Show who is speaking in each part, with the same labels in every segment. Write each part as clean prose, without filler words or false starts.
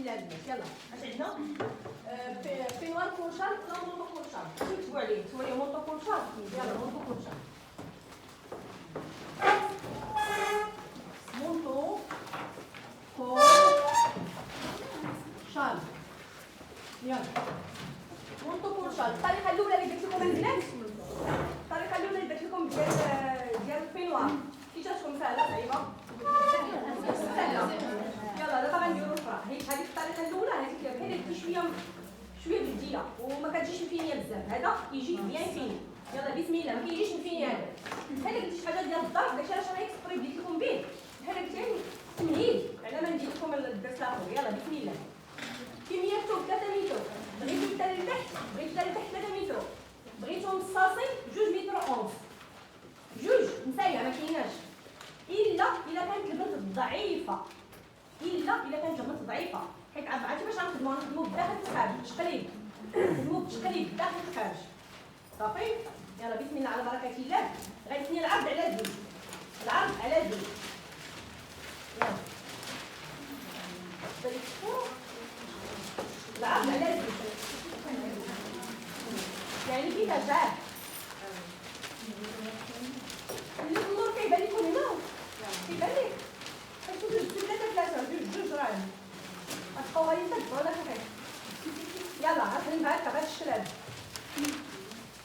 Speaker 1: الله البنات. يلا اش عندنا؟ بينوار كونشال ولا مونطو كونشال؟ نكتبوا عليه، نكتبوا عليه مونطو كونشال. يلا مونطو كونشال. مونطو كونشال. يلا مونطو كونشال. الطريقه الاولى اللي درت لكم البنات، الطريقه الاولى اللي درت لكم ديال البينوار كي جاتكم سهله صعيبه؟ سهله. يلا دابا غنديرو الاخرى. هذيك الطريقه الاولى هذيك بحال هكا شويه بجديه وما كتجيش مفينيه بزاف. هذا كيجي بيان فيني. يلا بسم الله. ما كيجيش مفيني هذا. بحال قلت شي حاجه ديال الضرب داكشي علاش راه اكسبري بديت لكم به. بحال هكا يعني تمهيد على ما ندير لكم الدرس الاخر. يلا بسم الله. كميته 3 متر. بغيتو الدار لتحت، بغيتو الدار لتحت 3 متر. بغيتو مصاصي 2 متر اونص. جوج نسايا ما كايناش الا كانت البنت ضعيفه. حيت عرفتي باش غنخدموا بداخل الخارج تقريب. نخدموا بالتقريب داخل الخارج. صافي. يلا بسم الله على بركه الله. غنثني العرض على زوج. العرض على زوج. يلا العرض على زوج يعني كيفاش اللي في النور كيبان لكم هنا كيبان لك شوفوا جوج راه غتبقاو غادي تدبروا على خفيف. يلا غنخدم هكا بهاد الشكل هذا.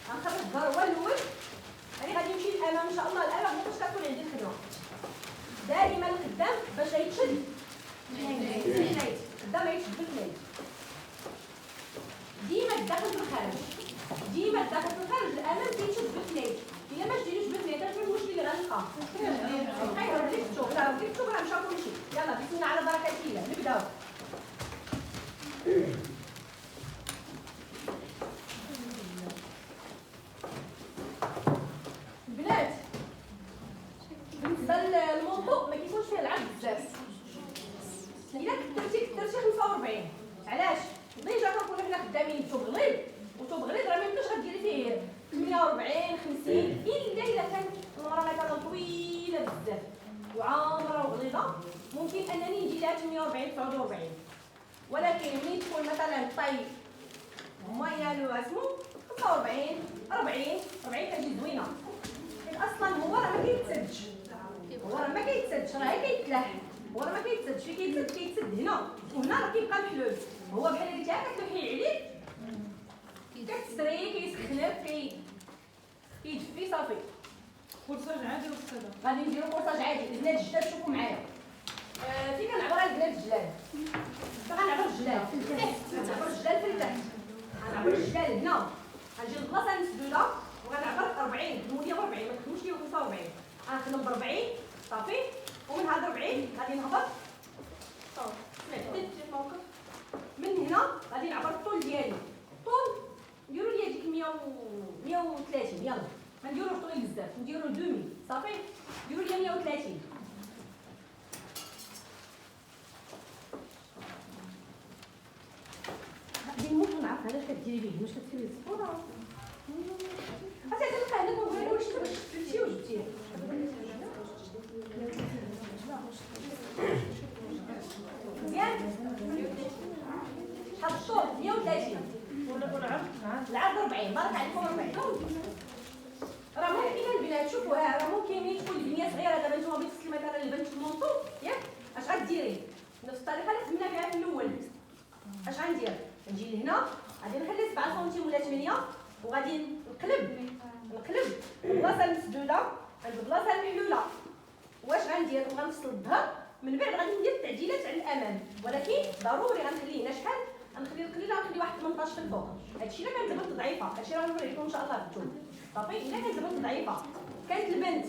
Speaker 1: غنخرج الظهر هو الاول. يعني غادي نمشي للامام ان شاء الله. الامام باش تكون عندي الخدمه دائما القدام باش غيتشد الكنيت. قدام غيتشد الكنيت. ديما الداخل في الخارج. الامام كيتشد بالكنيت. الا ما شديتوش بالكنيت شنو المشكل اللي غنلقى؟ غيهرب لك الشغل. راه مشى كلشي. يلا بسم الله على بركه الله. نبداو. البنات بالنسبه للموضوع ما كيكونش فيه العب بزاف. الا كثرتي 45. علاش؟ ديجا كنقول لك خدامين وتوب غليظ راه ما يمكنش غديري فيه 48 50 الا كانت المراه مثلا طويله بزاف وعامره وغليظه ممكن انني نجي لها 48 49. ولكن ملي تكون مثلا طي مويان اسمو 45 40 كتجي زوينه. حيت اصلا هو راه ما كيتسدش. راه كيتلاح. هو راه ما كيتسدش. كيتسد هنا وهنا راه كيبقى محلول. هو بحال قلتي هكا كتلوحي عليه كتسري كيسخنف كيدفي صافي.
Speaker 2: كورساج عادي ولا استاذه؟
Speaker 1: غادي نديرو كورساج عادي. البنات الجداد شوفوا معايا. فين كنعبر البنات الجلال؟ غنعبر الجلال في التحت. غنعبر الجلال هنا. غنجي للبلاصه المسدوده وغنعبر 40. الموليه ب 40 ما تخدموش ليا 45. غنخدم ب 40 صافي. ومن هاد 40 غادي نهبط. سمعتي الموقف؟ من هنا غادي نعبر الطول ديالي. الطول نديرو ليا ديك 130. يلا ما نديروش طويل بزاف. نديرو دومي صافي. نديرو ليا 130. غادي نموت ونعرف علاش كديري به. واش كتسيري الصفوره؟ اساسا نلقى هناك ونقول واش شفتي وجبتيه. مزيان. شحال الطول؟ 130. العرض 40. بارك عليكم 40. راه ممكن البنات شوفوها. راه ممكن ملي تكون البنيه صغيره. دابا نتوما بغيتي تسلمي مثلا البنت في المونطو ياك اش غديري؟ نفس الطريقه اللي خدمنا بها في الاول. اش غندير؟ نجي لهنا غادي نخلي 7 سنتيم ولا 8 وغادي نقلب البلاصه المسدوده عند البلاصه المحلوله. واش غندير؟ غنفصل الظهر من بعد غادي ندير التعديلات على الامام. ولكن ضروري غنخلي هنا شحال؟ غنخلي القليله. غنخلي واحد 18 في الفوق. هادشي الا كانت البنت ضعيفه. هادشي راه نوري لكم ان شاء الله في الجو. صافي. الا كانت البنت ضعيفه كانت البنت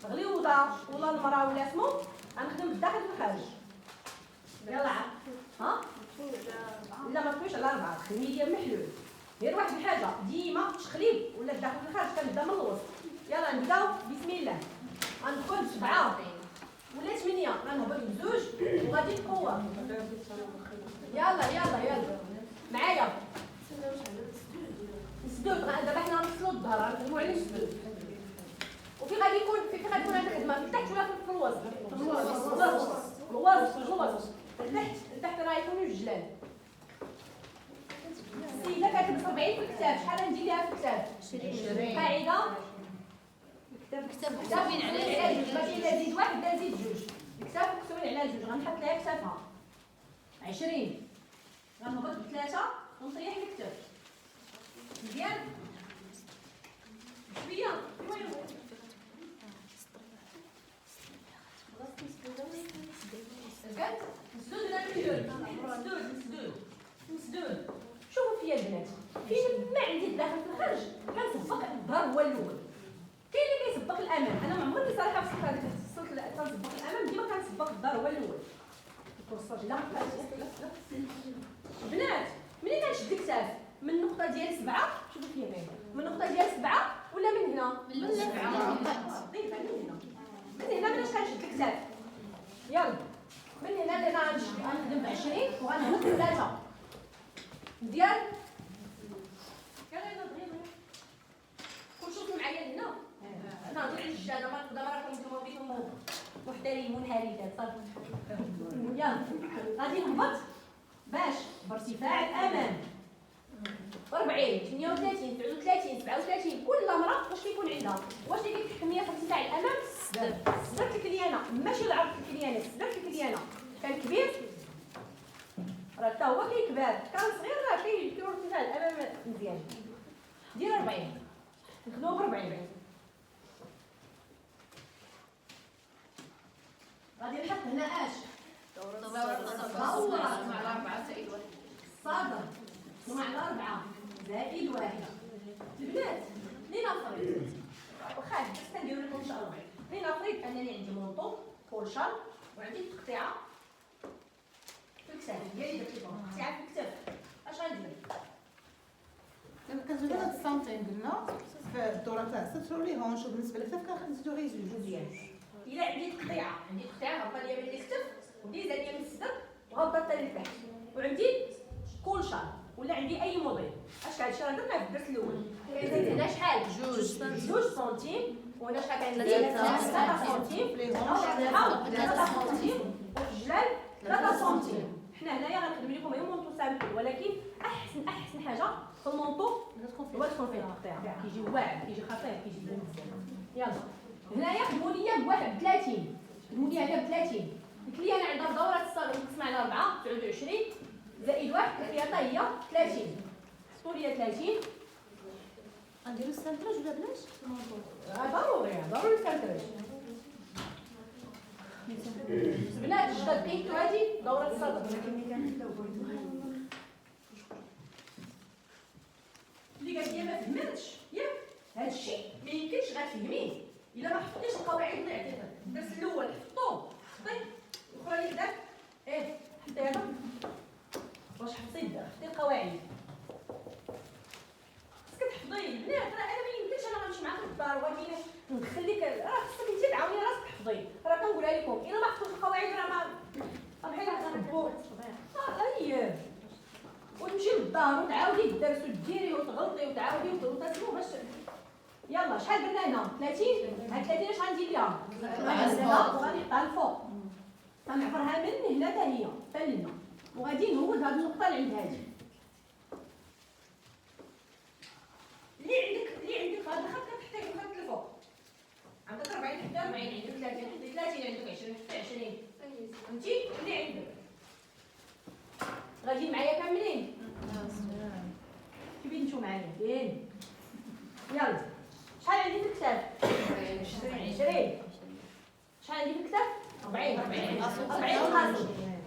Speaker 1: غليوظه ولا المراه ولا اسمو غنخدم بالداخل في الخارج. يلا ها لا ما تكونش على 4. خدمي ليا محلول. غير واحد الحاجه ديما تخليب ولا الداخل في الخارج كنبدا من الوسط. يلا نبداو بسم الله. غندخل 7 ولا 8 غنهبط بزوج وغادي نقوى. يلا معايا. نسدود. دابا حنا غنفصلوا الظهر غنخدموا على السدود. وفي غادي يكون هاد الخدمه في التحت ولا في الوسط؟ في الوسط. التحت راه غيكونوا الجلال. السيده كتلبس 40 في الكتاب، شحال غندير ليها في الكتاب؟ 20. قاعده الكتاب مقسومين على جوج، ماشي لا زيد واحد لا زيد جوج. الكتاب مقسومين على جوج، غنحط ليها كتافها 20. غنهبط بثلاثه ونطيح الكتاب. مزيان شويه مسدود ولا مسدود. شوفوا فيا البنات، فين ما عندي الداخل في الخارج كنسبق الظهر هو الاول. كاين اللي كيسبق الامام، انا ما عمرني صراحه في الصلاه كنسبق الامام، ديما كنسبق الظهر هو الاول. الكورساج لا البنات ملي كنشد الكتاف من النقطه ديال 7، شوفوا فيا بعدا من النقطه ديال 7 ولا من هنا؟ من هنا. من هنا باش كنشد الكتاف. يلا من هنا اللي غنخدم ب 20 وغنهبط بثلاثه. مزيان كلشي وصل معايا لهنا. انا غادي الجاده ما نقدر راكم نتوما بكم محترمون هاريدات صافي. يلا غادي نهبط باش بارتفاع الامام 40 38 39 37. كل مرة واش كيكون عندها؟ واش اللي كيتحكم ليا في ارتفاع الامام؟ الصدر الكليانه، ماشي العرض الكليانه، الصدر الكليانه. كان كبير راه حتى هو كيكبر، كان صغير راه كيكون ارتفاع الامام مزيان. دير 40 نخدمو ب 40. غادي نحط هنا اش؟ دورة مع 4 زائد 1 صادر ومع 4 زائد 1. البنات لنفرض واخا بس كنديرو لكم ان شاء الله، لنفرض انني عندي مونطو كولشان وعندي تقطيعه في الكتاف ديالي، درت لكم تقطيعه في الكتاف. اش غندير؟
Speaker 3: كنزيدو هاد السنتين قلنا في الدوره تاع الستر لي هونش، وبالنسبه للكتاف كنزيدو غير جوج
Speaker 1: مزيان. الا عندي تقطيعه هابطه ليا من الكتف وديزا ليا من الصدر وهابطه حتى لتحت، وعندي كولشان ولا عندي اي موديل، اش كنشري درنا في الدرس الاول كنزيد هنا شحال؟ جوج سنتيم، وهنا شحال كندير؟ 3 سنتيم، 3 سنتيم، وفي الجلال 3 سنتيم. حنا هنايا غنخدم لكم غير مونطو سامبل، ولكن احسن حاجه في المونطو هو تكون فيه التقطيع، كيجي واعر، كيجي خفيف، كيجي مزيان. يلا هنايا خدموا ليا بواحد ب 30، خدموا ليا هنا ب 30. الكليانه عندها دوره الصاغ مقسمه على 4 29 زائد 1 الخياطه هي 30. صفوا ليا 30.
Speaker 3: غنديرو السنتراج ولا بلاش؟
Speaker 1: ضروري السنتراج. بنات الشداد كيتو هادي دوره الصدر. اللي قالت لي ما فهمتش ياك هادشي ما يمكنش غتفهميه الا ما حفظتيش القواعد اللي عطيتها. الدرس الاول حفظوه حفظي، الاخرى اللي خدات حطيها واش حفظتي القواعد خصك تحفظي. البنات راه انا ما يمكنش انا غنمشي معاك للدار وغادي ندخل لك، راه خصك انت تعاوني راسك تحفظي. راه كنقولها لكم الا ما حفظتوش القواعد راه ما بحال غتحبوا هي وتمشي للدار وتعاودي الدرس وتديري وتغلطي وتعاودي وتسمو باش. يلا شحال درنا هنا؟ 30. هاد 30 اش غندير ليها؟ غنزيدها وغادي نحطها الفوق، غنعبرها من هنا حتى هي حتى لهنا، وغادي نهود هاد النقطه اللي عند هادي. اللي عندك هاد الخط كتحتاج الخط الفوق. عندك 40 حتى 40، عندك 30 حتى 30، عندك 20 حتى 20. فهمتي؟ اللي عندك غاديين معايا كاملين؟ كيفين نمشيو معايا؟ فين؟ يلا شحال عندي في الكتاب؟ 20. شحال عندي في الكتاب؟ 40 خاص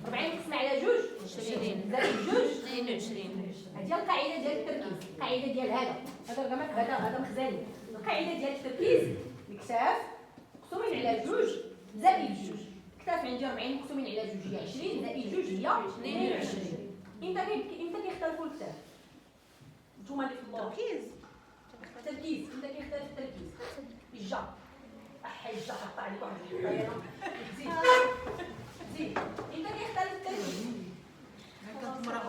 Speaker 1: 40 مقسمة على جوج 20 زائد جوج 22. هذه القاعدة ديال التركيز، القاعدة ديال هذا مخزني. القاعدة ديال التركيز الكتاف مقسومين على جوج زائد جوج. الكتاف عندي 40 مقسومين على جوج هي 20 زائد جوج هي 22. امتى كيختلفوا الكتاف؟ نتوما اللي في التركيز التركيز امتى كيختلف التركيز؟ الجا الجا حط عليك واحد الحكايه زيد امتى كيختلف التركيز؟ اذا كان مرة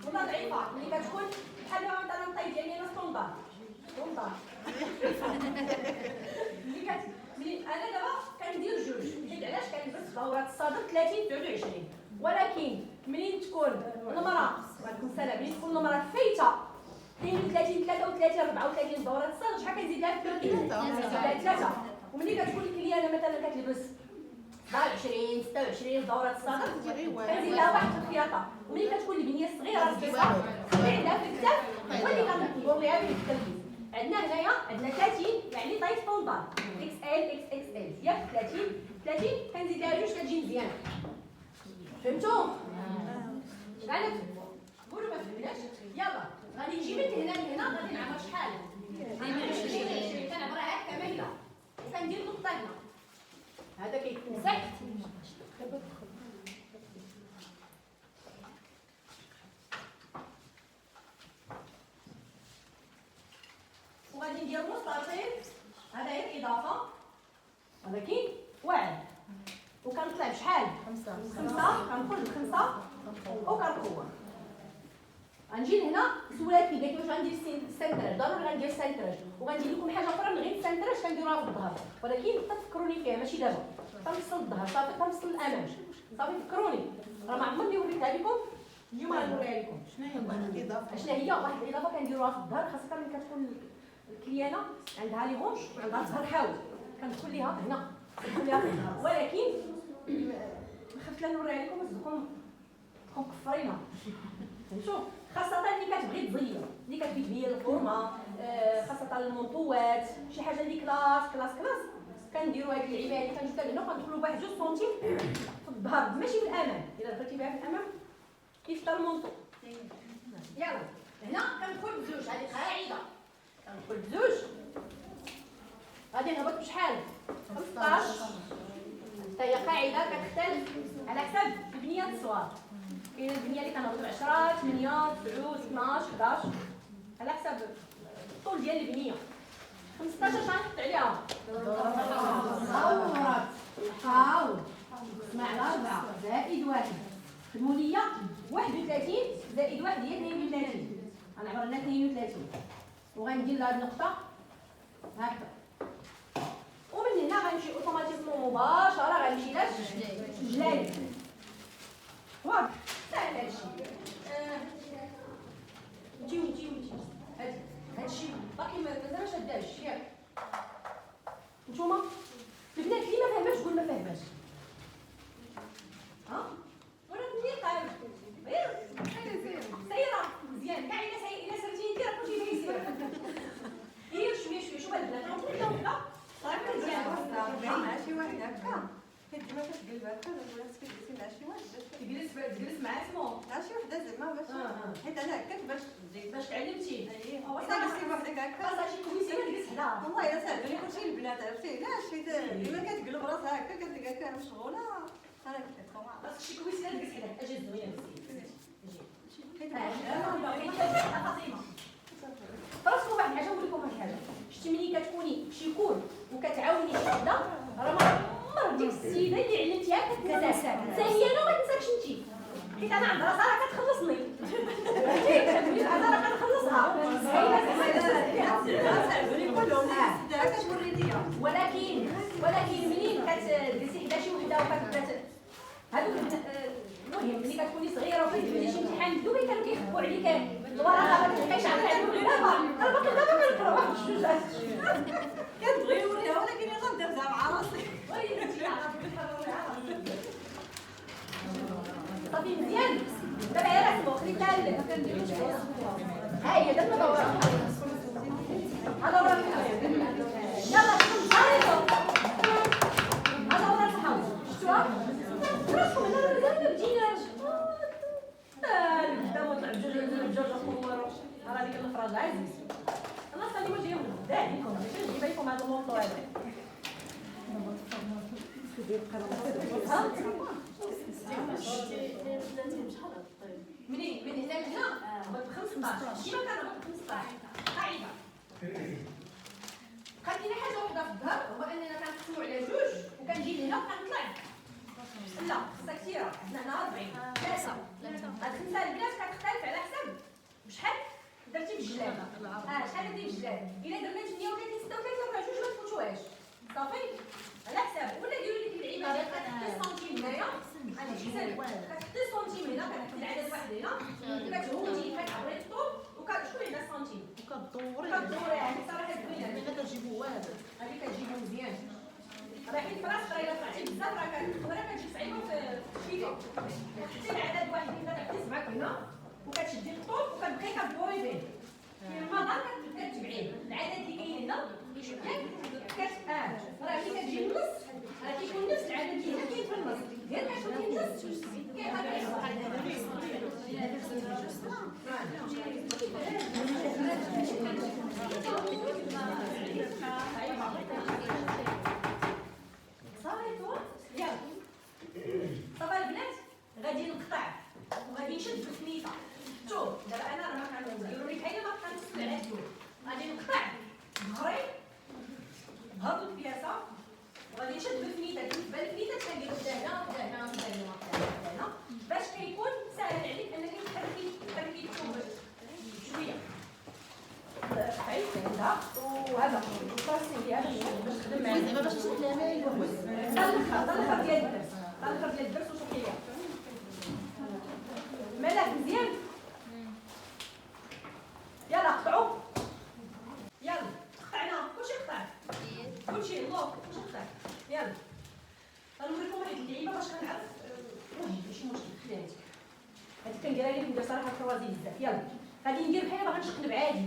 Speaker 1: ولا ضعيفه ملي كتكون بحال مثلا الطي ديالي انا ستوندار ملي انا دابا كندير جوج، حيت علاش كنلبس دورات الصدر 30 30 29. ولكن منين تكون نمره وعليكم السلام، منين تكون نمره فايته 32 33 34 دوره الصدر، شحال كنزيد لها في الكليه؟ 3. وملي كتكون الكليانه مثلا كتلبس 27 26 دوره الصدر كنزيد لها واحد في الخياطه. وملي كتكون البنيه صغيره راسها عندها في الكتاف واللي كندور ليها في التلبيس. عندنا هنايا عندنا 30 يعني طاي ستوندار اكس ال اكس اكس ال ياك 30 كنزيد لها جوج كتجي مزيانه. فهمتوا؟ غادي قولوا ما فهمناش. يلا غادي نجي من هنا لهنا غادي نعبر شحال؟ غنعبر 20 كنعبرها هكا كامله وكندير نقطه هنا. هذا كيتمسح وغادي ندير مستطيل. هذا هي الاضافه، هذا كاين واحد وكنطلع بشحال؟ 5 كندخل ب5 وكنكور. غنجي لهنا سولاتني قالت لي واش غندير السنتراج، ضروري غندير السنتراج. وغندير لكم حاجه اخرى من غير السنتراج كنديروها في الظهر، ولكن تفكروني فيها ماشي دابا. تنفصل الظهر صافي، تنفصل الامام صافي، فكروني راه ما عمرني وريتها لكم، اليوم غنوريها لكم.
Speaker 3: شنو هي واحد الاضافه؟
Speaker 1: شنو هي واحد الاضافه كنديروها في الظهر، خاصه ملي كتكون الكليانه عندها لي غونش وعندها الظهر حاول كندخل ليها هنا، كندخل ليها في الظهر. ولكن خفت لا نوريها لكم تكون كفرينها. فهمتوا؟ خاصة اللي كتبغي تزير، اللي كتبغي تبين الفورمه، خاصة المونطوات، شي حاجة اللي كلاس كنديروا هاد اللعيبة اللي كنجبدها هنا وكندخلوا بواحد 2 سنتيم في الظهر ماشي في الأمام. إلا دخلتي بها في الأمام كيف تا المونطو. يلا هنا كندخل بزوج، هذه قاعدة كندخل بزوج، غادي نهبط بشحال؟ 15. حتى هي قاعدة كتختلف على حساب البنيات الصغار. كاين البنيه اللي كنهبطوا ب 10 8 9 12 11 على حساب الطول ديال البنيه. 15 شنحط عليها؟ دورات حاول مع 4 زائد 1 خدموا ليا 31 زائد 1 هي 32. غنعبر لنا 32 وغندير لها النقطه هكا. ومن هنا غنمشي اوتوماتيكمون مباشره غنمشي لها الجلالي. واضح سهل هادشي. نجيو هادشي باقي مازال شاداش ياك. نتوما البنات اللي ما فاهماش قول ما فاهماش، ها ولا ندير قاعد غير سيره مزيان كاع الا سرتي انت راه كلشي كيسير. غير شويه شوف البنات راه كلهم وحده صافي مزيان.
Speaker 4: مع شي واحد هكا كديما كتقلب هكا ولا كتجلسي مع شي واحد
Speaker 1: تجلس مع اسمو
Speaker 4: مع شي وحده زعما باش حيت انا هكاك
Speaker 1: باش تعلمتي.
Speaker 4: الا جلستي بوحدك هكا
Speaker 1: خاصها شي كويسه ما تجلس حداها.
Speaker 4: والله الا ساهل لي كلشي البنات عرفتي علاش حيت ديما كتقلب راسها هكا كتلقى هكا انا مشغوله. انا كنت
Speaker 1: خاصك شي كويسه تجلس حداها. اجي زوينه فراسكم واحد الحاجه نقول لكم واحد الحاجه. شتي ملي كتكوني شي كول وكتعاوني شي وحده راه ما عمر ديك السيده اللي علمتيها كتنساك حتى هي انا ما تنساكش انت، حيت انا عند راسها راه كتخلصني. انا راه كنخلصها
Speaker 4: كتوري ليا.
Speaker 1: ولكن ملي كتجلسي حدا شي وحده هادوك المهم ملي كتكوني صغيره وكتديري شي امتحان دوبي كانوا كيخبوا عليك الورقه ما تلقايش عندها دابا باقي كنقرا واحد الجوج
Speaker 4: كتبغي نوريها ولكن انا ندير زعما مع راسي.
Speaker 1: صافي مزيان. دابا هي رسمو خليتها ها هي درنا دوره هذا ورا يلا صايروا هذا ورا صحاب شفتوها راسكم هنا مازال ما بديناش قدام وطلع بجوج كورو راه ديك الفراج عزيز. انا صافي ما جايين غدا عليكم باش نجيب لكم هذا المونطو هذا. من هنا لهنا ب 15 كيما كنهبط ب 15 قاعده. خلينا حاجه وحده في الظهر هو اننا كنقسموا على جوج وكنجي لهنا وكنطلع. لا خصها كثيره حنا هنا 40 3 هاد 5 البنات كتختلف على حسب بشحال درتي بالجلاد. شحال درتي بالجلاد. الا درنا 38 36 راه جوج ما تفوتوهاش صافي على حساب. ولا ديروا لك اللعيبه ديال 30 سنتيم هنايا غادي تحسب كتحطي سنتيم هنا كتحطي العدد واحد هنا كتهودي كتعبري الطول شكون هنا السنتيم
Speaker 3: وكدوري
Speaker 1: يعني صراحه زوينه
Speaker 3: الا كتجيبو واحد
Speaker 1: هذه كتجيبو مزيان راه حيت فراس الا طلعتي بزاف راه كتجيب صعيبه في كيفا كتحطي العدد واحد هنا كتحطي صبعك هنا وكتشدي الطول وكتبقاي كدوري به في المدار كتبعيه العدد اللي كاين هنا ياك راه ملي كتجي النص راه كيكون نفس العدد اللي هنا كاين في النص غير كتشوفي النص صافي يلا صافي البنات غادي نقطع وغادي نشد بالخنيفه شوف دابا انا راه ما كنديروا لك حاجه ما كنتصل على الدول غادي نقطع ظهري هاد البياسه وغادي نشد بالخنيفه بالنسبه للخنيفه كنديرو حدا هنا هنا باش كيكون ساهل عليك انك تحركي الثوب شويه صحيح هذا وهذا الطاسي هذا باش نخدم معاه
Speaker 3: زعما باش تسلمي
Speaker 1: الاخر ديال الدرس الاخر ديال الدرس وشوفي ليا مالك مزيان يلا قطعوا يلا قطعنا كلشي قطع كلشي الله كلشي قطع يلا غنوريكم واحد اللعيبه باش كنعرف المهم ماشي مشكل خليها هذيك كنديرها لكم ندير صراحه كروازي بزاف يلا غادي ندير بحال باغا نشقلب عادي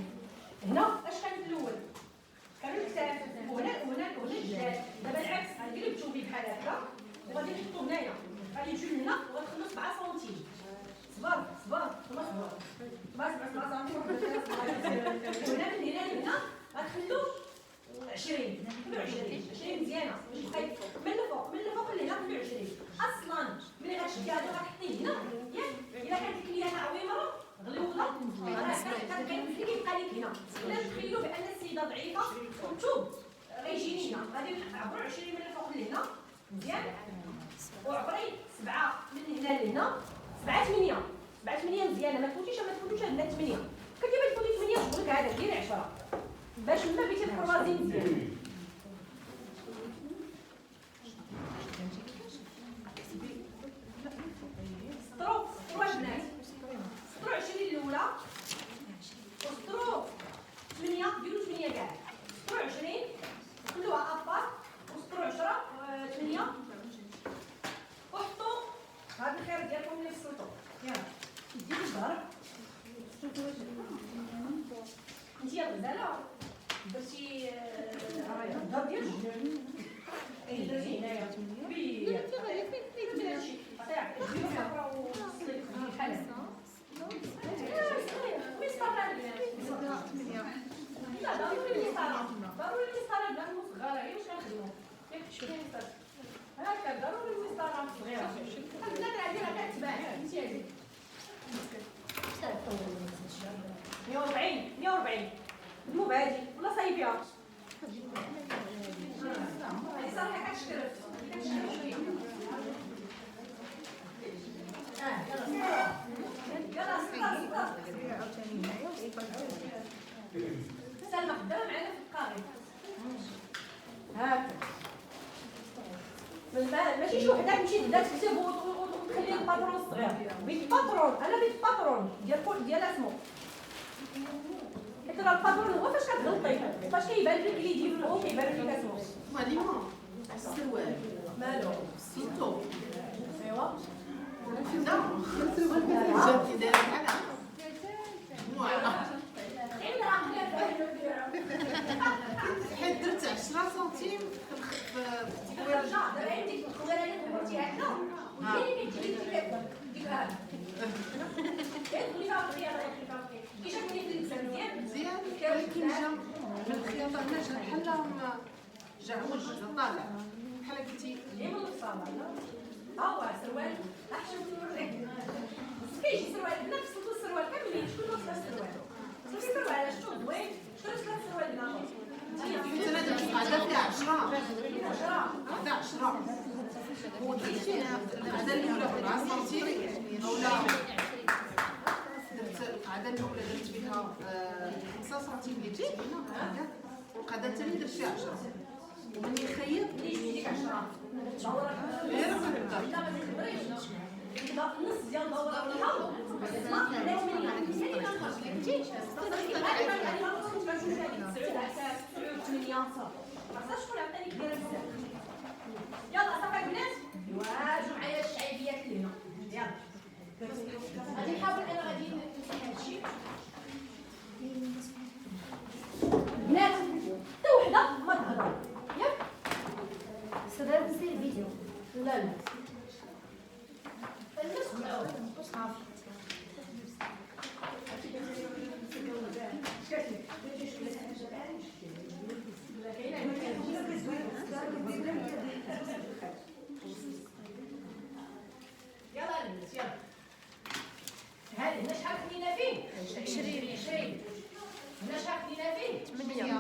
Speaker 1: هنا اش كان في الاول كانوا الكتاف وهنا الجداد دابا العكس غندير بتوبي بحال هكا وغادي نحطو هنايا غادي نجيو لهنا وغنخلو 7 سنتيم صبر وهنا من هنا لهنا غنخلو 20 مزيانه من الفوق لهنا 20 اصلا ملي غتشدي هذا غتحطيه هنا ياك الا كانت الكميه عويمره غلوظه كيبقى لك هنا الا تخيلوا بان السيده ضعيفه والثوب غيجيني هنا غادي نعبروا 20 من الفوق لهنا مزيان وعبري 7 من هنا لهنا 7 8 مزيانه ما تفوتيش عندنا 8 كتبغي تفوتي 8 شغلك هذا ديري 10 باش ما بغيتي الكروازي مزيان سطرو البنات سطرو 20 الاولى وسطرو 8 ديروا 8 كاع سطرو 20 خلوها ابار وسطرو 10 8 وحطوا هذا الخير ديالكم اللي وصلتوا يلا ديروا الظهر انت يا غزاله درتي الظهر ديالك درتي هنايا لا ضروري المسطره بلا صغيره هي واش كنخدموا ياك شويه هكا ضروري المسطره صغيره البنات راه ديرها كتباع انت هذيك 140 خدموا بهادي ولا صايبيها هذه صراحه كتشكرف شويه يلا سلمى خدامه معنا في القاغي هاكا ماشي شي وحده تمشي تبدا تكتب وتخلي الباترون الصغير بالباترون انا بالباترون ديال اسمو حيت راه الباترون هو فاش كتغلطي فاش كيبان لك اللي يجي فوق كيبان لك اسمو
Speaker 3: معلمه السروال
Speaker 1: مالو
Speaker 3: سيتو
Speaker 1: ايوا
Speaker 3: لا جاتي دايره بحالها حيت درت 10 سنتيم في
Speaker 1: رجع دابا عندك الخضره اللي كبرتي هكذا وديري كتجي ديك هذا تقولي فيها الخياطه كي شافني في اللبسه
Speaker 3: مزيان ولكن جا من الخياطه هنا جا بحال جا عوج طالع بحال قلتي
Speaker 1: ليه من الصاله ها هو سروال احسن نوريك كاين سروال نفس السروال كاملين شكون نفس السروال شوفي سروال شنو زوين شنو السروال هنا
Speaker 3: حيت انا درت القعده فيها 10 قعده 10 ودرتي القعده الاولى ب 4 سنتيم اولا درت القعده الاولى درت فيها 5 سنتيم اللي تجي هنا والقعده الثانيه درت فيها 10 ومني خيط
Speaker 1: ليش ديك 10
Speaker 3: غير ما نبدا
Speaker 1: لا ما تكبريش النص ديال الدوره والحوض ما نعملوا من يعني كنخرج فهمتي غالبا ما كنتش كنشوف هذيك 9 حتى 8 صافي ما خصهاش تكون عطاني كبيره بزاف يلا صافي البنات واجوا معايا الشعيبيات اللي هنا يلا غادي نحاول انا غادي نمسح هذا الشيء بنات حتى وحده ما تهضر ياك
Speaker 5: صدر تصير فيديو
Speaker 1: لا لا صافي يلا البنات يلا هذه هنا شحال خدينا فيه 20 هنا شحال خدينا فيه 8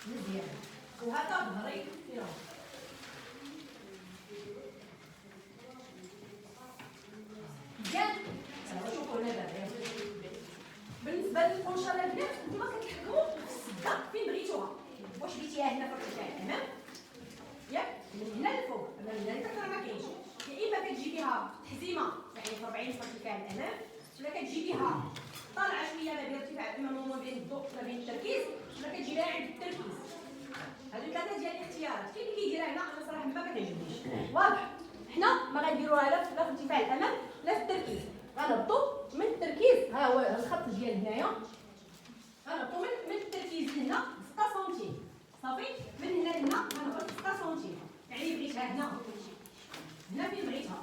Speaker 1: مزيان وهذا ظهري يلا مزيان شوفوا هنا دابا بالنسبه للقنشه البنات نتوما كتحكموا في السده فين بغيتوها واش بغيتيها هنا في الارتفاع الامام ياك من هنا للفوق اما من هنا لتحت راه ما كاينش يا اما كتجيبيها تحزيمه يعني في 40 في ارتفاع الامام ولا كتجيبيها طالعه شويه ما بين ارتفاع الامام وما بين الضوء ما بين التركيز ولا كتجيبيها عند التركيز هادو ثلاثه ديال الاختيارات كاين اللي كيديرها هنا انا صراحه ما كتعجبنيش واضح حنا ما غنديروها لا في ارتفاع الامام لا في التركيز غنهبطوا من التركيز ها هو الخط ديال هنايا غنهبطوا من التركيز لهنا 6 سنتيم صافي من هنا لهنا غنهبط 6 سنتيم يعني بغيتها هنا هنا فين بغيتها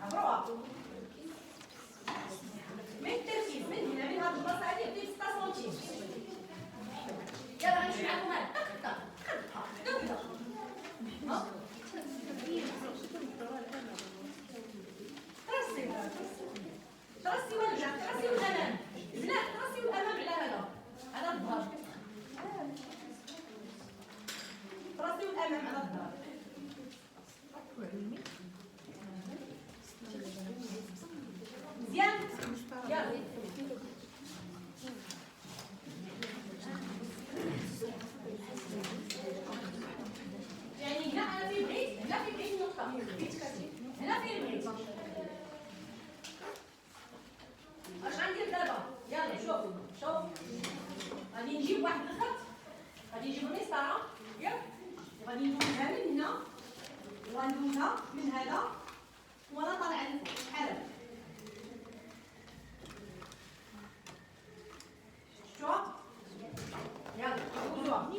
Speaker 1: عبروها من التركيز من هنا من هاد البلاصه هادي بديت 6 سنتيم يلا غنمشي معكم هاد طق طق كدا ها ترسي والجهه ترسي الامام بنات ترسي الامام على هذا الظهر ترسي الامام على الظهر مزيان يلا يعني هنا انا فين بغيت هنا فين بغيت النقطه هنا فين بغيت اش غندير دابا يلا شوف غادي نجيب واحد الخط غادي نجيب المسطره ياك وغادي ندوزها من هنا وغندوزها من هذا وانا طالعه لفوق بحال هكا شفتوها يلا دوزوها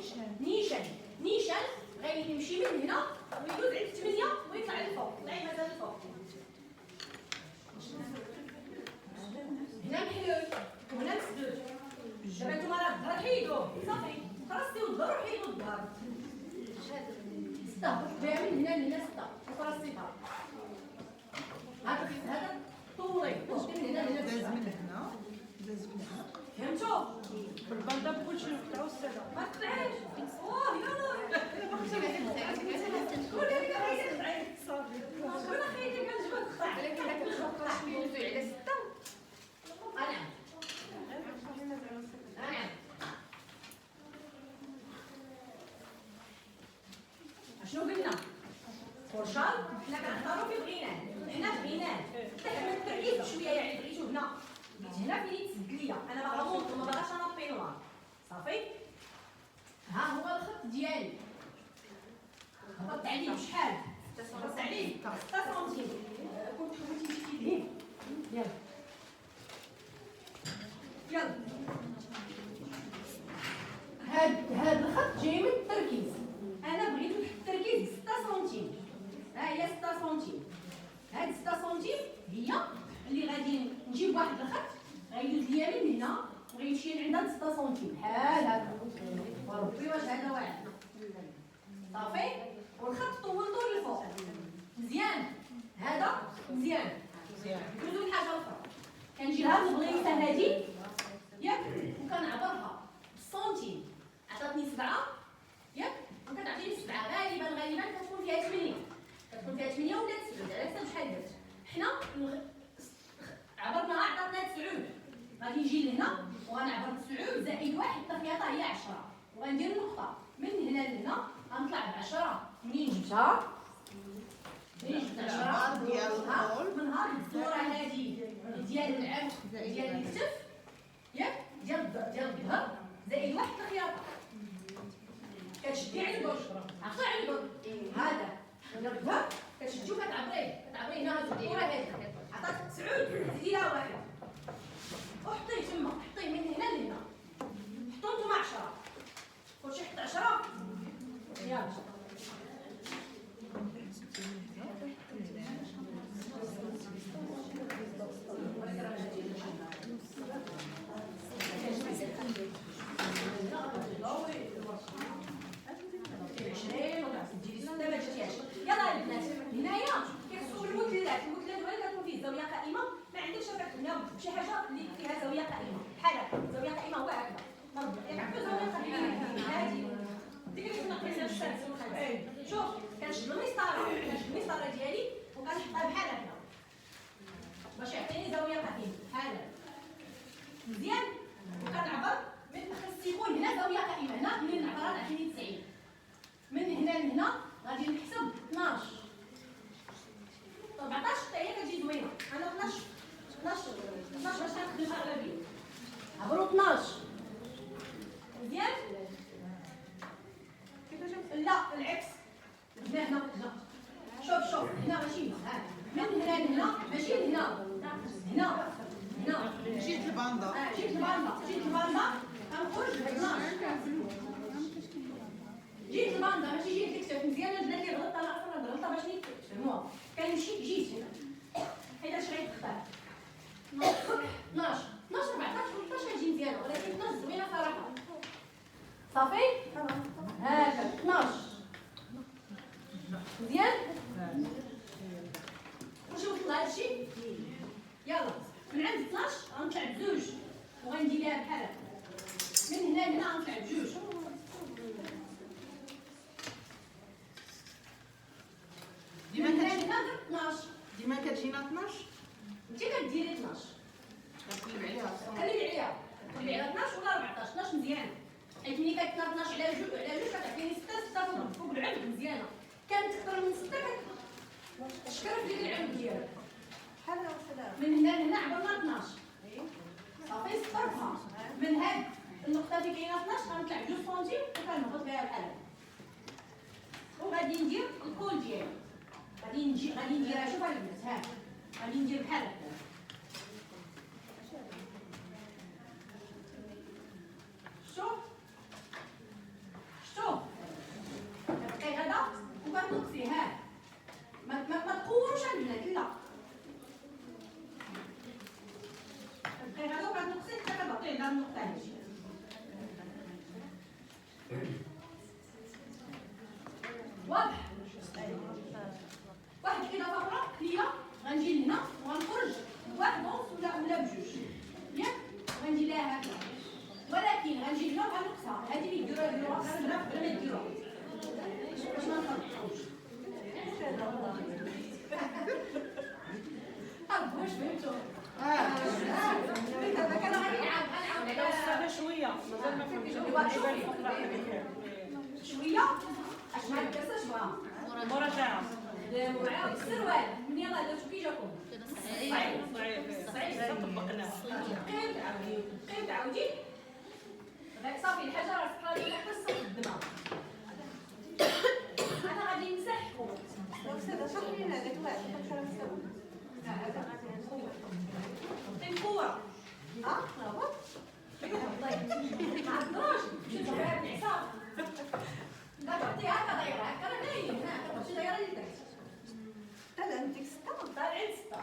Speaker 1: نيشان غيمشي من هنا ويدوز عند 8 ويطلع للفوق طلعي مازال الفوق هنا محلول وهنا مسدود دابا نتوما راه الظهر حيدوه صافي ترصيو الظهر وحيدو الظهر 6 جايه من هنا لهنا 6 وترصيها هذا طولي من هنا لهنا
Speaker 3: داز من هنا داز من هنا
Speaker 1: فهمتوا
Speaker 2: بالبنده بكلشي نقطعو الساده
Speaker 1: ما تقطعيش يلا شكون اللي كيخليك تقطعي
Speaker 2: صافي
Speaker 1: شكون خليتك كنجبد تقطع تقطع ندوزو على 6 شنو قلنا؟ فرشال حنا كنختارو فين بغيناه حنا بغيناه حتى التركيز بشويه يعني بغيتو هنا بغيت هنا فين يتسد ليا انا باغا مونط ما باغاش انا بينوار صافي ها هو الخط ديالي هبطت عليه بشحال؟ هبطت عليه 6 سنتيم كنت حاولتي تجيبيه يلا يلا هاد الخط جاي من التركيز انا بغيتو تحت التركيز 6 سنتيم ها هي 6 سنتيم هاد 6 سنتيم هي اللي غادي نجيب واحد الخط غيدوز ليا من هنا وغيمشي لعند 6 سنتيم بحال هكا وربي واش هذا واعر صافي والخط طولتو للفوق مزيان هذا مزيان ندوزو لحاجه اخرى كنجي لهاد البليصه هادي ياك وكنعبرها بالسنتيم عطاتني 7 ياك وكتعطيني 7 غالبا كتكون فيها 8 كتكون فيها 8 ولا 9 على حسب شحال درت حنا عبرناها عطاتنا 9 غادي نجي لهنا وغنعبر 9 زائد 1 التخياطه هي 10 وغندير نقطه من هنا لهنا غنطلع ب10 جبتها منين جبت 10
Speaker 3: ديال الطول
Speaker 1: من نهار الدوره هذه ديال العنق ديال الكتف ياك ديال الظهر زائد واحد الخياطه كتشدي على البرج عقلي على البرج هذا ديال الظهر كتشدي وكتعبريه هنا هاد الدوره هذه عطاك 9 زيدي لها واحد وحطيه تما حطيه من هنا لهنا حطوا نتوما 10 كلشي يحط 10 يلا يلا البنات هنايا كيخصو المثلثات هو اللي كتكون فيه زاويه قائمه ما عندكش هنا شي حاجه اللي فيها زاويه قائمه بحال هكا زاويه قائمه هو هكذا ياك عرفتوا زاويه قائمه هذه ديك اللي كنا قيسها في السادس والخامس شوف كنشد المسطره ديالي وكنحطها بحال هكا باش يعطيني زاويه قائمه بحال هكا مزيان وكنعبر من خص يكون هنا زاويه قائمه هنا منين نعبرها تعطيني 90 من هنا لهنا غادي نحسب 12 14 حتى هي كتجي زوينه انا 12 باش نخدمها اغلبيه عبروا 12 مزيان كيفاش لا العكس هنا شوف هنا ماشي هنا من هنا لهنا ماشي لهنا هنا
Speaker 3: جيت الباندا
Speaker 1: جيت الباندا كنخرج ب 12 جيت الباندا ماشي جيت الكتف مزيان البنات اللي غلطت انا اصلا غلطه باش نفهموها كنمشي جيت هنا حيت اش غيتختار 12 14 15 غتجي مزيانه ولكن 12 زوينه صراحه صافي هكا 12 مزيان واش وصل هادشي يلا من عند 12 غنطلع بزوج وغندير ليها بحال هكا من هنا لهنا غنطلع بجوج
Speaker 3: ديما كتجي
Speaker 1: 12
Speaker 3: ديما كتجينا 12
Speaker 1: انت كديري 12
Speaker 3: كنقلب عليها
Speaker 1: قلبي على 12 ولا 14 12 مزيانه حيت ملي كتكون 12 على جوج كتعطيني 6 فوق العمق مزيانه كانت اكثر من 6 كتشكر في ديك العمق ديالك
Speaker 4: بحال هكا
Speaker 1: من هنا لهنا عبرنا 12 صافي صفرتها من هاد النقطه اللي كاينه 12 غنطلع 2 سنتيم وكنهبط بها بحال هكا وغادي ندير الكول ديالي غادي نديرها شوف البنات ها غادي ندير بحال هكا شوف كتبقاي هذا وكتنقصي ها ما تقوروش البنات لا كتبقاي هذا وكتنقصي حتى كتعطي هذا النقطه هادي واضح واحد الاضافه اخرى هي غنجي لهنا وغنخرج بواحد ونص ولا بجوج ياك غندير لها هكذا ولكن غنجي لهنا وغنقصها هذه اللي ديروها غنبدا قبل ما ديروها باش ما نخرجوش واش فهمتوا هذا كان غادي نعاود
Speaker 2: هذا شويه مازال ما فهمتش
Speaker 1: شويه اش ما كاساش بها
Speaker 2: مراجعه
Speaker 1: مراجعه السروال من يلاه درتو كي جاكم صعيب
Speaker 2: طبقناه
Speaker 1: قيم تعاودي صافي الحاجه راه سبحان الله حتى الدماغ انا غادي نمسحكم
Speaker 4: استاذه شرحي لنا هذاك الواحد كنحاول نسوي
Speaker 1: عطيني كوره برافو ما عندناش شنو هاد العصا لا تعطي هكا دايره هكا راه باين هكا ماشي دايره اللي درت
Speaker 4: لا انت 6
Speaker 1: طالعين 6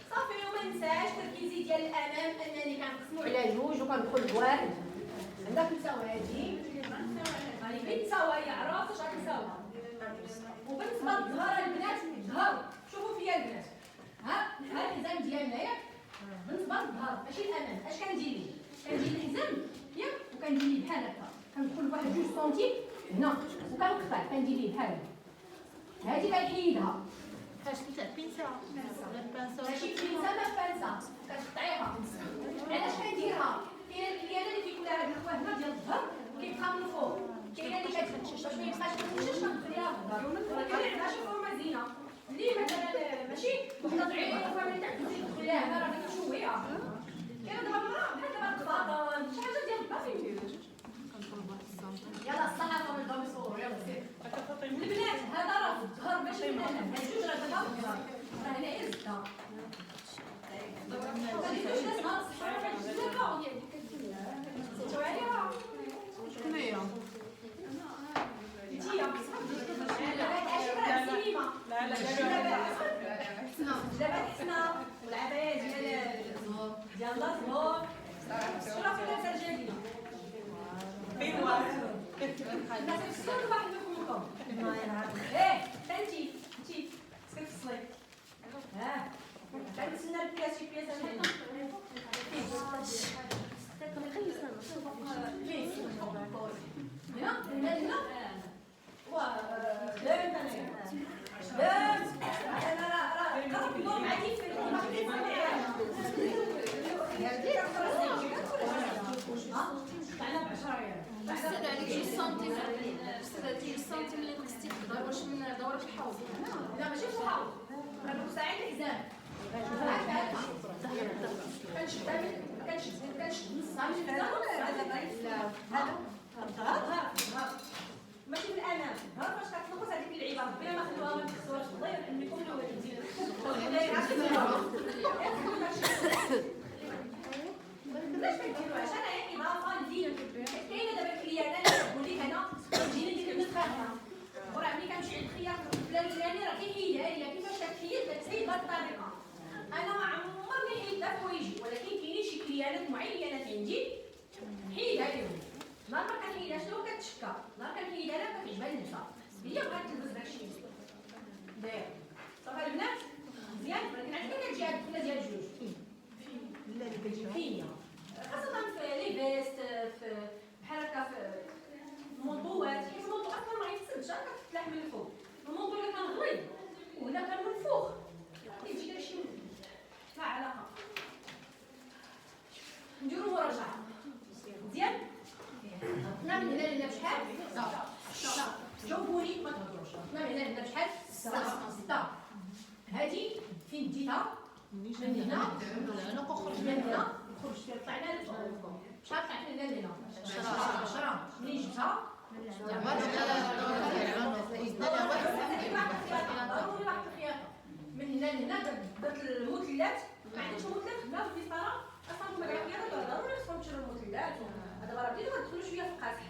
Speaker 1: صافي وما ننساش تركيزي ديال الامام انني كنقسمو على جوج وكندخل بواحد عندك نساوي هادي غادي نساوي هي عرفت اش غنساوي وبالنسبه للظهر البنات الظهر شوفوا فيا البنات ها الحزام ديالنا ياك بالنسبه للظهر ماشي الامام اش كندير ليه كندير الحزام ياك وكندير ليه بحال هكا كندخل بواحد 2 سنتيم هنا وكنقطع كندير ليه بحال هكا هادي كنحيدها
Speaker 5: فاش كنت بينسا ولا بانسا
Speaker 1: ماشي بينسا ما بانسا كتقطعيها علاش كنديرها كاينه اللي كيكون لها هاد الخواه هنا ديال الظهر كيبقى من الفوق كاينه اللي كتمشي باش ما يبقاش كتمشيش كنخليها في الدار ولكن عندها شي فورمه زينه اللي مثلا ماشي وحده ضعيفه اللي تعتمدي تخليها هنا راه كتشوهيها كاين دابا المراه بحال دابا الطباطم شي حاجه ديال البافي يلا الصحافه من دابا يصوروا يلا سير البنات هذا راه في الظهر ماشي من هنا هاد جوج راه دابا في الظهر راه هنايا الزبده
Speaker 3: شكون هي؟
Speaker 1: دابا حسنا والعباية ديال الزهور شنو راه فيها السرجالية الناس كيفصلوا واحد منكم انتي كتفصلي ها كنتسنى البياس شي بياس هنا هنا خدام انا راه كنضرب معاكي في
Speaker 5: استاذ عليك شي سنتيم استاذ عليك شي سنتيم اللي خصك تقدر واش من دوره الحوض
Speaker 1: لا ماشي في الحوض راه ساعات الحزام كنشد نص ماشي من الامام ها فاش كتنقص هذيك اللعيبه ربنا ما خلوها ما تخسروهاش الله يرحمكم الوالدين علاش كديروهاش انا يعني اضافه لدين كاينه دابا الكليانات كتقول لك انا كنجي ندير البنت خاطره وراه ملي كنمشي عند الخياط فلان الفلاني راه كيحيدها ليا كيفاش كتحيد كتحيد بهذه الطريقه انا ما عمرني حيدتها في وجهي ولكن كاينين شي كليانات معينات عندي حيدها لهم نهار ما كنحيدها شنو كتشكى نهار كنحيدها لها كتعجبها اللبسه هي بغات تلبس داكشي داير صافي البنات مزيان ولكن عندنا كتجي هاد الدخله ديال الجوج لا اللي كتجي فيا خاصة في لي فيست في بحال هكا في الموضوعات حيت الموضوع اصلا ما غيتسدش راه كتفتح من الفوق الموضوع اللي كان غليظ وهنا كان منفوخ كيجي داكشي لا علاقه نديرو مراجعه مزيان عطنا من هنا لهنا بشحال 6 جاوبوني ما تهضروش عطنا من هنا لهنا بشحال 6 هادي فين ديتها من هنا انا كنخرج من هنا خرج فيها طلعنا للفوق شحال طلعت لنا لهنا 10 منين جبتها ضروري واحد الخياطه من هنا لهنا درت المثلثات ما عندكش مثلث لا في الفطاره اصلا هما كاع الخياطه ضروري خصهم تشرو المثلثات هذا راه بديتو غتدخلوا شويه في القاسح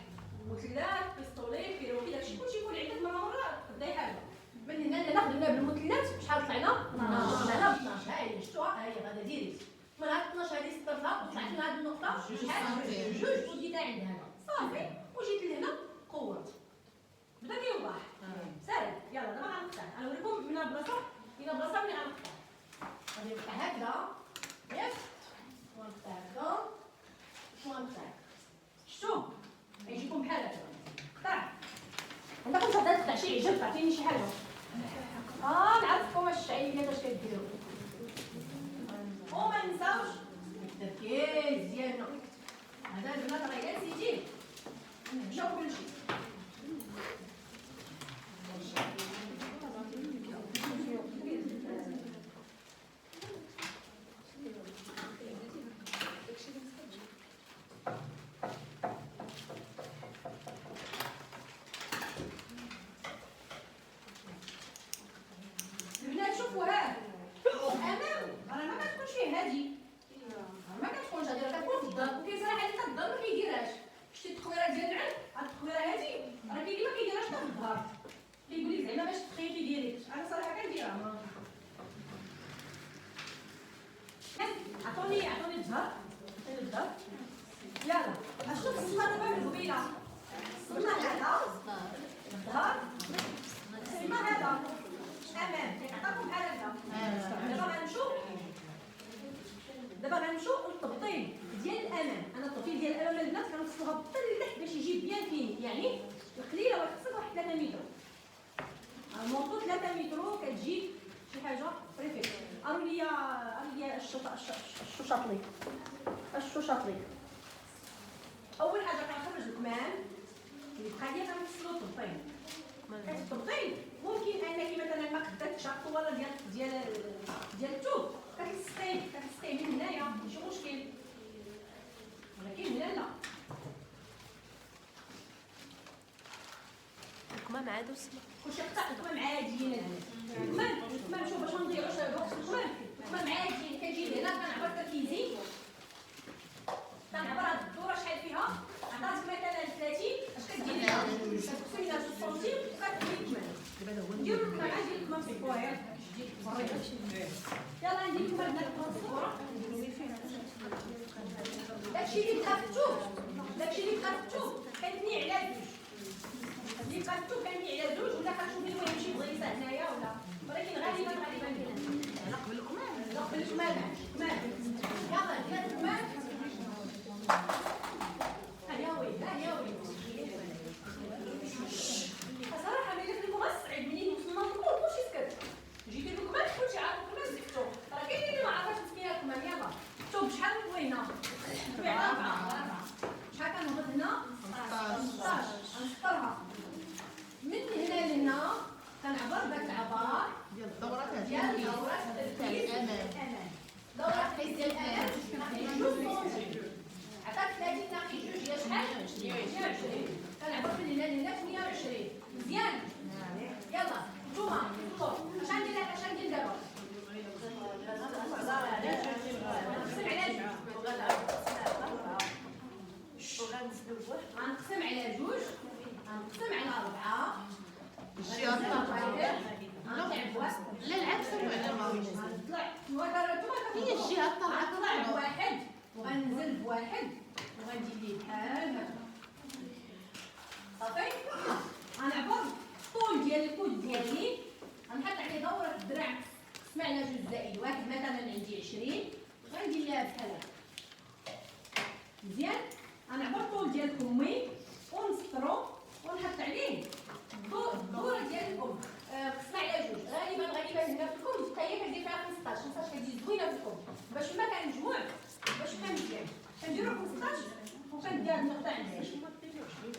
Speaker 1: المثلثات بيستولي بيروكي داكشي كلشي يكون عندك مره تبداي حاجه من هنا لهنا خدمنا بالمثلثات شحال طلعنا 12 ها هي شفتوها ها هي غادا ديريكت من هاد 12 هادي سطرتها وطلعت من هاد النقطه جوج وديتها عند هنا صافي وجيت لهنا قورت بدا كيوضح ساهل يلا دابا غنقطع غنوريكم من البلاصه الى بلاصه ملي غنقطع غادي نقطع هكذا ياك ونقطع هكذا ونقطع شفتو غيجيكم بحال هكا قطع عندكم تقدر تقطع شي عجب عطيني شي حاجه نعرفكم واش الشعيبيات اش كديروا وما ننساوش التركيز ديالنا هذا البنات راه غير نسيتيه نمشاو كلشي البنات شوفوا ها الامام راه ما كتكونش فيه هادي ما كتكونش هادي راه كتكون في الدار وكيزرع عليك الدار ما كيديرهاش شتي التخويره ديال العلم هاد التخويره هادي راه كاين اللي ما كيديرهاش حتى في الظهر كيقول لك زعما باش تخيطي ديريكت انا صراحه كنديرها عطوني الظهر يلا اشنو خصنا دابا من القبيله صرنا هذا الظهر سيما هذا امام كيعطيكم بحال هكا دابا غنمشيو للتبطيل ديال الامام انا التبطيل ديال الامام البنات كنوصلوها بالطل لتحت باش يجي بيان فيني يعني القليله خصك واحد 3 متر المونطو 3 متر كتجي شي حاجه بريفيت اروا لي الشوشاطلي اول حاجه كنخرج الكمام البقى ديال غنفصلو الطبطين. حيت الطبطين ممكن انك مثلا ما قدرتش الطواله ديال الثوب كتسقيه من هنايا ماشي مشكل، ولكن هنا لا.
Speaker 6: الكمام عاد وسمع
Speaker 1: كلشي قطع الكمام عاديين الكمام شوف باش ما نضيعوش الوقت في الكمام عاديين. كنجي لهنا كنعبر تركيزي، كنعبر هاد الدوره شحال فيها. عطاتك مثلا 30 اش كدير ليها كتقسميها 2 سنتيم وكتديري الكمام. نديرو الكمام عادي الكمام في الكواير يلا ندير الكمام هنا في الصوره. داكشي اللي بقى في الثوب كنتني على جوج. اللي بقى في الثوب كنتني على جوج ولا كتشوفي المهم شي بغيصه هنايا ولا، ولكن غالبا
Speaker 3: على قبل الكمام.
Speaker 1: قبل الكمام يلا ديال الكمام. ها وي صراحه ملي في الكمام صعيب منين وصلنا للكل كلشي سكت. جيتي للكمام كلشي عارف الكمام سكتو، راه كاين اللي ما عرفاش مسكينه الكمام. يلا الثوب شحال طوينا؟ طوينا 4 شحال كنهبط هنا؟ 16 غنسطرها من هنا لهنا. كنعبر داك العبار
Speaker 3: ديال الدورات
Speaker 1: ديال دورة التركيز الأمان. دورة التركيز ديال الأمان ناقي 2 سنتيم. عطاك 30 ناقي 2 هي شحال؟ 120. كنعبر من هنا لهنا 28. مزيان؟ يلا نتوما اش غندير لك اش غندير دابا؟ غنقسم على جوج غنقسم على 4.
Speaker 3: الجهه لا العكس ولا هي الجهه
Speaker 1: غنطلع بواحد وغنزل بواحد وغندير ليه بحال هكا صافي. غنعبر الطول ديال الكود ديالي غنحط عليه دوره الدراع قسم على 2+1 مثلا عندي 20 غندير ليها بحال هكا. مزيان. غنعبر الطول ديال كمي ونسطرو ونحط عليه الدوره ديال الكم قسمه على جوج. غالبا هنا في الكم حتى هي كندير فيها 15 كتجي زوينه في الكم باش ما كنجموع باش يبقى مزيان. كنديرو 15 وكندير هاد النقطه عندي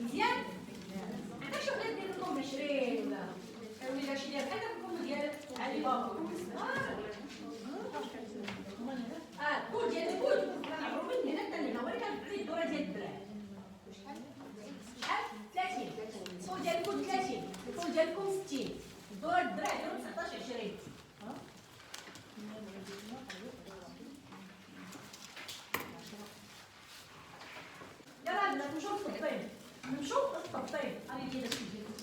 Speaker 1: مزيان. علاش بغيت ندير لكم 20 ولا شي ديال بحال الكم ديال علي بابا الكود ديال الكود كنعبرو من هنا حتى لهنا، ولكن كنعطي الدوره ديال الدراع شحال 30. الطول ديال الكود 30 الطول ديالكم 60. الدوره الدراع ديالو 19 20. يلا نمشيو للطبطين غادي ندير داكشي ديالو.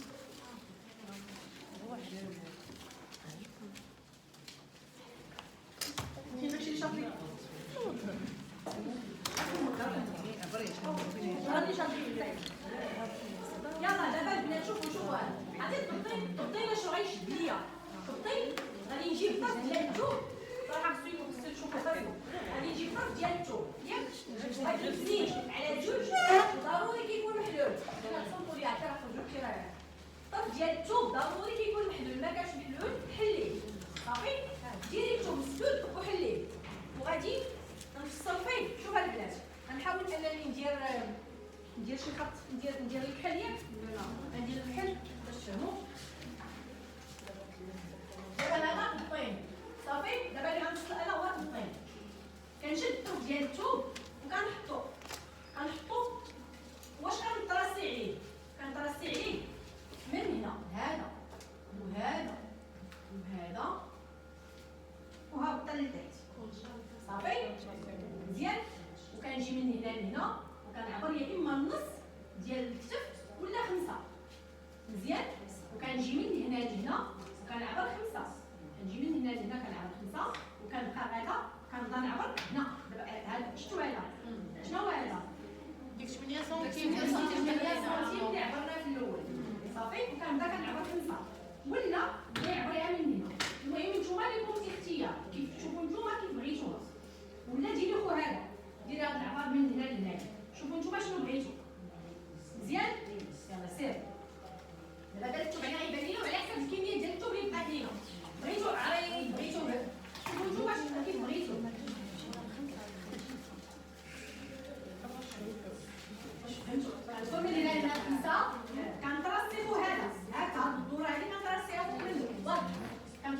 Speaker 1: فين داكشي اللي شاطرين غادي شاطرين. يلا دابا البنات شوفوا عطيت الطبطين شنو غيشد ليا. الطبطين غادي نجيب الطرف ديال الثوب صراحه خصو تشوفوا الطرف. غادي نجيب الطرف ديال الثوب ياك غادي نزيد على جوج ضروري كيكون محلول. انا تصنتوا ليها حتى خرجوا كي راه الطرف ديال الثوب ضروري كيكون محلول. ما كانش محلول حليه صافي. ديري الثوب مسدود وحليه وغادي نفصل فيه. شوف البنات غنحاول انني ندير شي خط ندير الكحل ياك ندير الكحل باش تفهموا. دابا هذا الطين صافي. دابا اللي غنفصل انا هو الطين. كنشد الطرف ديال الثوب وكنحطو واش كنطراسي عليه من هنا هذا وهذا وهابطه لتحت صافي مزيان. وكنجي من هنا لهنا وكنعبر يا اما النص ديال الكتف ولا 5 مزيان. وكنجي من هنا لهنا وكنعبر 5. كنجي من هنا لهنا كنعبر 5 وكنبقى غادا كنبدا نعبر هنا. دابا هذا شنو هذا؟ شنو هو هذا؟
Speaker 3: ديك 8 سنتيم
Speaker 1: 8 سنتيم اللي عبرنا في الاول صافي. وكنبدا كنعبر 5 ولا نعبرها من هنا. المهم نتوما اللي كنتي اختيار كيف تشوفوا نتوما كيف بغيتوها. ولا ديري خو هذا ديري هاد العبار من هنا لهنا. شوفوا نتوما شنو بغيتو مزيان. يلا سير. دابا داك الثوب هنا يبان لينا وعلى حسب الكميه ديال الثوب اللي بقات لينا. بغيتو عريض بغيتو شوفوا نتوما شنو كيف بغيتو. فهمتوا؟ غنكون من هنا لهنا 5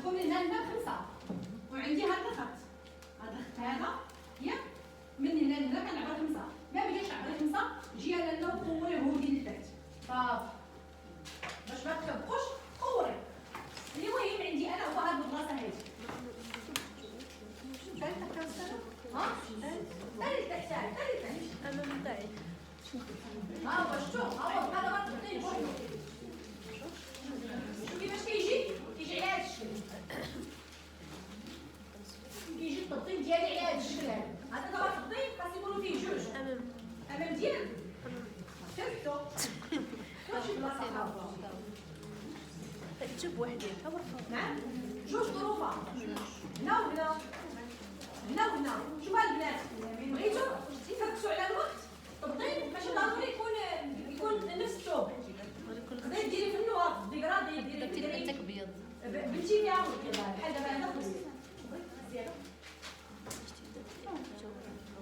Speaker 1: غندخل من هنا لهنا ب5 وعندي هذا الخط، هذا الخط هذا ياك من هنا لهنا كنعبر 5 ما بغيتش نعبر 5 جي انا لهنا وقوري هودي للتحت صافي باش ما تكبقوش قوري. المهم عندي انا هو هاد البلاصه هادي ها تالي تحت تالي تحت
Speaker 5: انا من بعيد
Speaker 1: ها هو شتو ها هو هذا ما تقدري بوحدو شوف كيفاش كيجي على هاد الشكل كيجي التبطين ديالي على هاد الشكل هذا. هذا دابا التبطين خاص يكونوا فيه جوج امام ديالك شفتو شوف بلاصه اخرى
Speaker 5: تجيب وحدين
Speaker 1: نعم جوج ظروفات هنا وهنا هنا وهنا. شوف هاد البنات بغيتو تركزوا على الوقت التبطين ماشي ضروري يكون نفس الثوب. تقدري ديري في النوار ديكرادي ديري
Speaker 5: بيض
Speaker 1: بنتي فيها بحال دابا هذا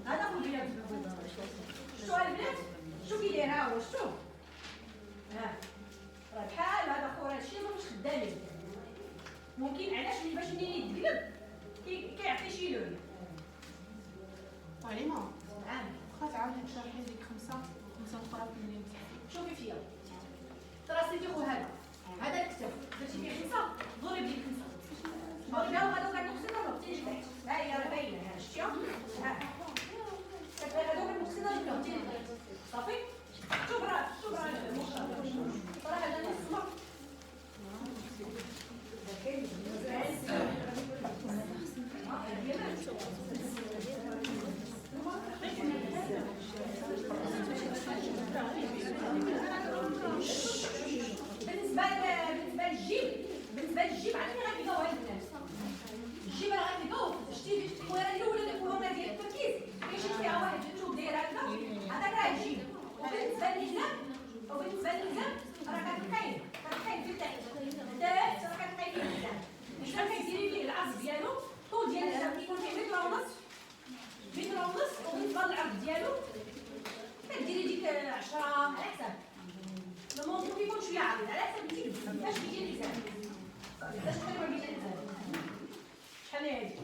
Speaker 1: هذا هو البيض. شتو البنات شتو كي داير ها هو شتو ها راه بحال هذا خويا هادشي ماهوش خدامين ممكن علاش باش منين يتقلب كيعطي شي لون.
Speaker 3: علينا
Speaker 1: نعم
Speaker 3: واخا تعاودي تشرحي لي 5 اخرى منين
Speaker 1: شوفي فيا تراسيتي خو هذا الكتاب درتي فيه 5 ضربي لي 5 ضربيها وهذا كاع المقصده ربطي لي تحت ها هي راه باينه ها شتيها ها هذوك المقصده ربطي لي تحت صافي. شوف راه المقصده راه هذا نص بالنسبه للجيب عرفتي غنلقاو هاد الناس الجيب راه غنلقاو شتي الكويره الاولى ديال الكورونا ديال التركيز كيشد فيها واحد جوج داير هكا هذاك راه الجيب. وبالنسبه للحزام راه كتلقاي في التحت التحت راه كتلقاي فيه الحزام كديري فيه العرض ديالو الطول ديال الحزام كيكون فيه متر ونص وبالنسبه للعرض ديالو كديري ديك 10 على حساب الموضوع كيكون شويه عريض على حسب انت كيفاش بغيتي الحزام باش تخليو على الحزام. شحال هادي